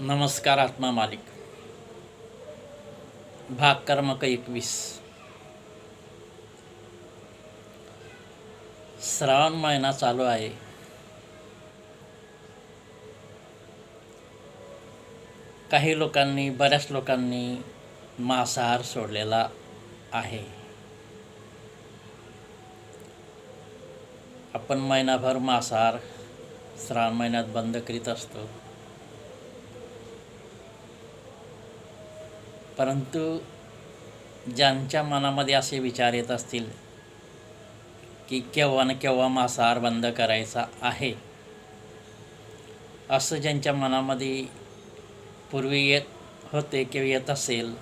नमस्कार आत्मा मालिक भाग क्रमांक 21. श्रावण महिना चालू आहे. काही लोकांनी बऱ्याच लोकांनी मांसाहार सोडलेला आहे. आपण महिनाभर मांसाहार श्रावण महिन्यात बंद करीत असतो. परंतु ज्यांच्या मनामध्ये असे विचार येत असतील की केव्हा ना केव्हा मांसाहार बंद करायचा आहे, असं ज्यांच्या मनामध्ये पूर्वी येत होते किंवा येत असेल,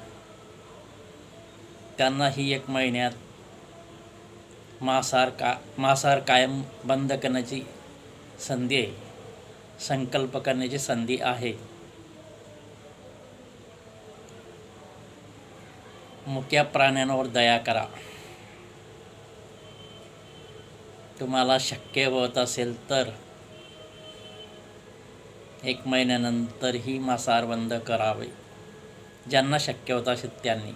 त्यांना ही एक महिन्यात मांसाहार कायम बंद करण्याची संधी आहे, संकल्प करण्याची संधी आहे. मुक्या प्राण्यांवर दया करा. तुम्हाला शक्य होत असेल तर 1 महिन्यानंतर ही मांसाहार बंद करावे. ज्यांना शक्य होत असेल त्यांनी,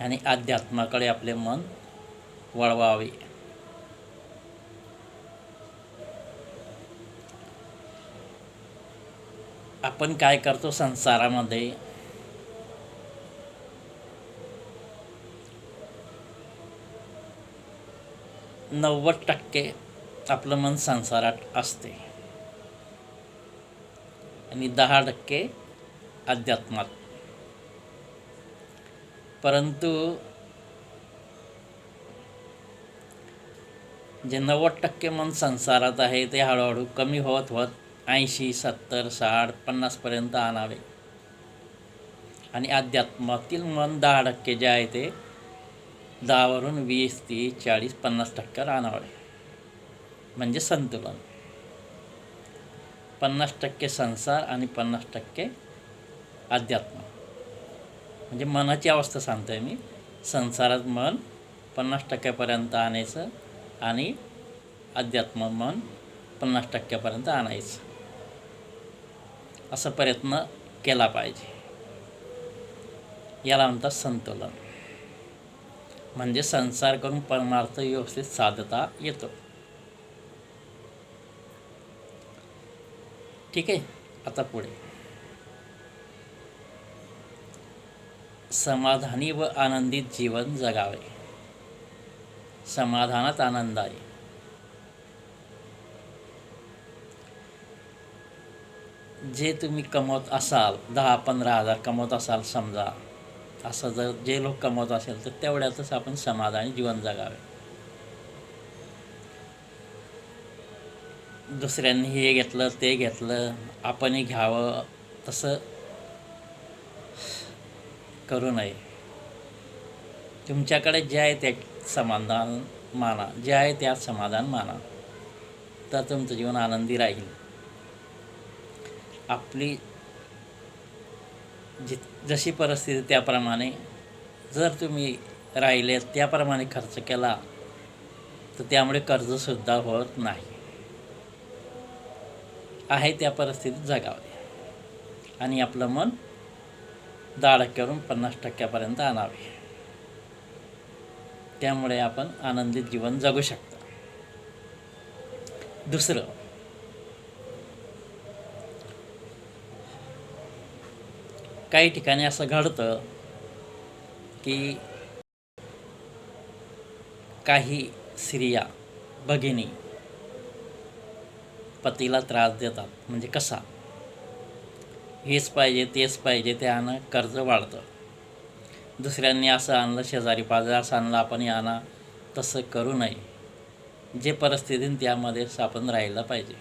आणि अध्यात्माकडे आपले मन वळवावे. आपण काय करतो संसारामध्ये, 90% आपलं मन संसारात असते आणि 10% अध्यात्मात. परंतु जे 90% मन संसारात आहे ते हळूहळू कमी होत होत 80, 70, 60, 50पर्यंत आणावे. आणि अध्यात्मातील मन 10% जे आहे ते 10वरून 20, 30, 40, 50% आणावे. म्हणजे संतुलन. 50% संसार आणि 50% अध्यात्म. म्हणजे मनाची अवस्था सांगतोय मी. संसारात मन 50%पर्यंत आणायचं आणि अध्यात्म मन 50%पर्यंत आणायचं, असा प्रयत्न केला पाहिजे. याला म्हणतात संतुलन. म्हणजे संसार करून परमार्थ व्यवस्थित साधता येतो. ठीक आहे. आता पुढे, समाधानी व आनंदित जीवन जगावे. समाधानात आनंद आहे. जे तुम्ही कमवत असाल, 10-15 हजार कमवत असाल समजा, असं जर जे लोक कमवत असेल तर तेवढ्यातच आपण समाधानी जीवन जगावे. दुसऱ्यांनी हे घेतलं ते घेतलं, आपणही घ्यावं तसं करू नये. तुमच्याकडे जे आहे ते समाधान माना, जे आहे त्यात समाधान माना, तर तुमचं जीवन आनंदी राहील. आपली जशी परिस्थिती त्याप्रमाणे जर तुम्ही राहिले, त्याप्रमाणे खर्च केला तर त्यामुळे कर्जसुद्धा होत नाही. आहे त्या परिस्थितीत जगावे आणि आपलं मन 10%वरून 50%पर्यंत आणावे. त्यामुळे आपण आनंदित जीवन जगू शकतो. दुसरं, काही ठिकाणी असं घडतं की काही स्त्रिया, भगिनी पतीला त्रास देतात. म्हणजे कसा, हेच पाहिजे तेच पाहिजे, त्यानं कर्ज वाढतं. दुसऱ्यांनी असं आणलं, शेजारी पाजारी असं आणलं, आपणही आणा, तसं करू नये. जे परिस्थितीने त्यामध्येच आपण राहायला पाहिजे.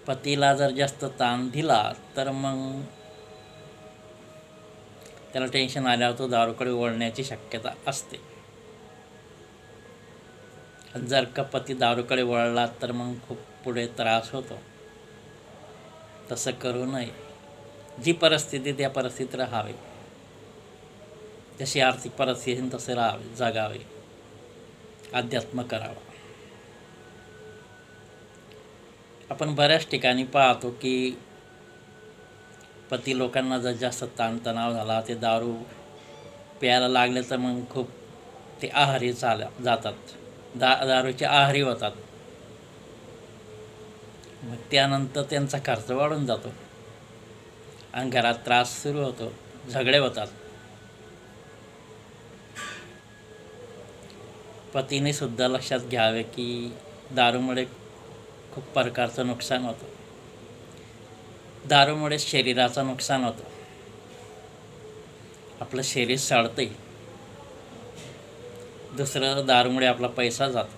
पतीला जर जास्त ताण दिला तर मग त्याला टेन्शन आल्यावर तो दारूकडे वळण्याची शक्यता असते. जर का पती दारूकडे वळला तर मग खूप पुढे त्रास होतो. तसं करू नये. जी परिस्थिती त्या परिस्थितीत राहावे. जशी आर्थिक परिस्थिती तसे राहावे, जगावे, अध्यात्म करावा. आपण बऱ्याच ठिकाणी पाहतो की पती लोकांना जर जास्त ताणतणाव झाला, ते दारू प्यायला लागले तर मग खूप ते आहारी जातात, दारूचे आहारी होतात. मग त्यानंतर त्यांचा खर्च वाढून जातो आणि घरात त्रास सुरू होतो, झगडे होतात. पतीने सुद्धा लक्षात घ्यावे की दारूमुळे खूप प्रकारचं नुकसान होतं. दारूमुळे शरीराचं नुकसान होतं, आपलं शरीर सडते. दुसरं, दारूमुळे आपला पैसा जातो.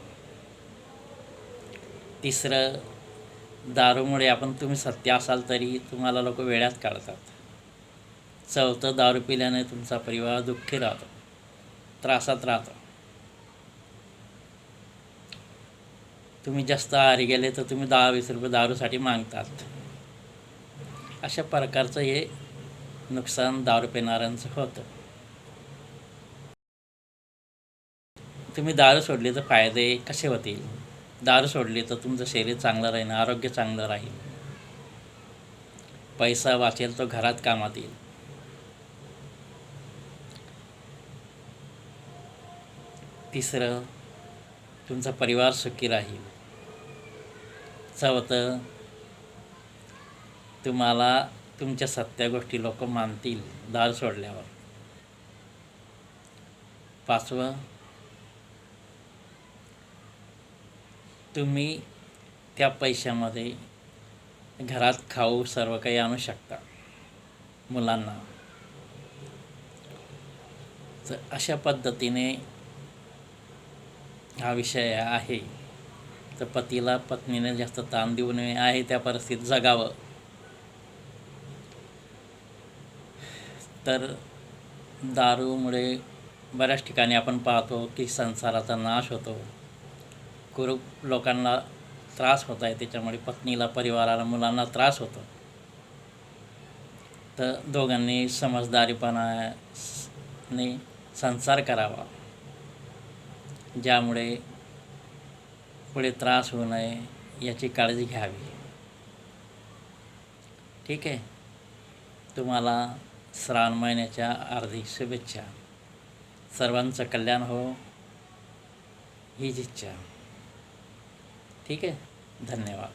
तिसरं, दारूमुळे तुम्ही सत्य असाल तरी तुम्हाला लोक वेड्यात काढतात. चौथं, दारू पिल्याने तुमचा परिवार दुःखी राहतो, त्रासात राहतो. तुम्ही जास्त आहारी गेले तर तुम्ही 10-20 रुपये दारूसाठी मागतात. अशा प्रकारचं हे नुकसान दारू पिणाऱ्यांचं होतं. तुम्ही दारू सोडली तर फायदे कसे होतील? दारू सोडली तर तुमचं शरीर चांगलं राहील, आरोग्य चांगलं राहील, पैसा वाचेल, तो घरात कामात येईल. तिसरं, तुमचा परिवार सुखी राहील. चौथं, तुम्हाला तुमच्या सत्य गोष्टी लोक मानतील दारू सोडल्यावर. पाचवं, तुम्ही त्या पैशामध्ये घरात खाऊ सर्व काही आणू शकता मुलांना. तर अशा पद्धतीने हा विषय आहे. तर पतीला पत्नीने जास्त ताण देऊ नये, आहे त्या परिस्थितीत जगावं. तर दारूमुळे बऱ्याच ठिकाणी आपण पाहतो की संसाराचा नाश होतो, खूप लोकांना त्रास होत आहे. त्याच्यामुळे पत्नीला, परिवाराला, मुलांना त्रास होतो. तर दोघांनी समजदारीपणाने संसार करावा, ज्यामुळे पुढे त्रास होऊ नये याची काळजी घ्यावी. ठीक आहे. तुम्हाला श्रावण महिन्याच्या हार्दिक शुभेच्छा. सर्वांचं कल्याण हो हीच इच्छा. ठीक आहे. धन्यवाद.